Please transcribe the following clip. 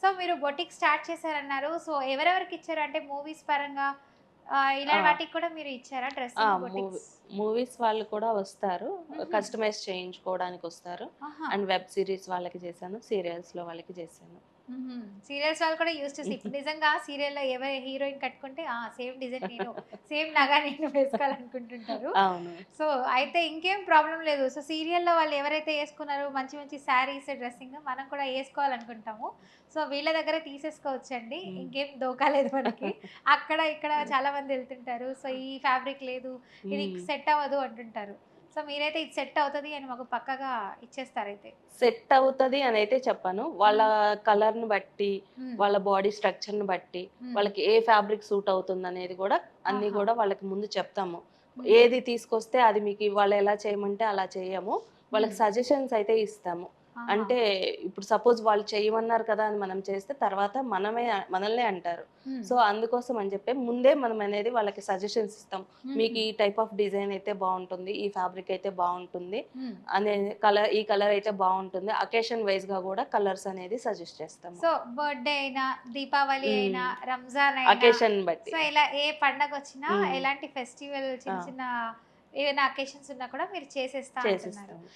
So మీరు boutique start చేశారన్నారు. So ఎవరెవరికి ఇచ్చారు? అంటే మూవీస్ పరంగా ఇలా ఆ! వాటికి కూడా మీరు ఇచ్చారా ఆ! Dressing boutiques? మూవీస్ వాళ్ళు కూడా వస్తారు. హుహు. కస్టమైజ్ చేయించుకోవడానికొస్తారు. ఆహా! అండ్ వెబ్ సీరీస్ వాళ్ళకి చేశాను. సీరియల్స్‌లో వాళ్ళకి చేశాను. హుహు. సీరియల్స్ వాళ్ళు కూడా యూజ్ చేసి ఇప్పుడు నిజంగా సీరియల్‌లో ఎవరు హీరోయిన్ కట్టుకుంటే సేమ్ డిజైన్ నేను, సేమ్ నగ నేను వేసుకోవాలనుకుంటుంటారు. అవును. సో, అయితే ఇంకేం ప్రాబ్లమ్ లేదు. సో, సీరియల్‌లో వాళ్ళు ఎవరైతే యేసుకున్నారో మంచి మంచి శారీస్, డ్రెస్సింగ్ మనం కూడా యేసుకోవాలనుకుంటాము. సో, వీళ్ళ దగ్గర తీసేసుకోవచ్చండి. హ్మ్. ఇంకేం దోకా లేదు మనకి. అక్కడ, ఇక్కడ చాలా మంది ఎళ్తుంటారు. సో, ఈ ఫ్యాబ్రిక్ లేదు, ఇది హ్మ్. సెట్ అవ్వదు అంటుంటారు. సో, మీరైతే ఇది సెట్ అవుతది అని మాకు పక్కాగా ఇచ్చేస్తారైతే. సెట్ అవుతది అనైతే చెప్పను. వాళ్ళ హ్మ్. కలర్‌ని బట్టి, హ్మ్. వాళ్ళ బాడీ స్ట్రక్చర్‌ని బట్టి, హ్మ్. వాళ్ళకి ఏ ఫ్యాబ్రిక్ సూట్ అవుతుందనేది గూడా అన్నీ ఆహా! గూడా వాళ్ళకి ముందు చెప్తాము. హుహు. ఏది తీసుకొస్తే అది మీకు ఇవాళ ఎలా చేయమంటే అలా చెయ్యము. వాళ్ళకి హ్మ్. సజెషన్స్ అయితే ఇస్తాము. ఆహా! అంటే ఇప్పుడు సపోజ్ వాళ్ళు చేయమన్నారు కదా! అని మనం చేస్తే తర్వాత మనల్నే అంటారు. హ్మ్. సో, అందుకోసం అని చెప్పి ముందే మనం అనేది వాళ్ళకి సజెషన్స్ ఇస్తాం. మీకు హుహు. ఈ టైప్ ఆఫ్ డిజైన్ అయితే బావుంటుంది. ఈ ఫ్యాబ్రిక్ అయితే బావుంటుంది. హ్మ్. అనే ఈ కలర్ అయితే బావుంటుంది. అకేషన్ వైస్‌గా గూడా కలర్స్ అనేది సజెస్ట్ చేస్తాము. సో, బర్త్‌డే అయినా, దీపావళి అయినా, హ్మ్. రంజాన్ అయినా, అకేషన్ బట్టి. సో, ఇలా ఏ పండగొచ్చినా, హ్మ్. ఎలాంటి ఫెస్టివల్ ఆ! చిన్న చిన్న ఏవైనా అకేషన్స్ ఉన్నా కూడా మీరు చేసేస్తా అంటున్నారు. చేసిస్తాము.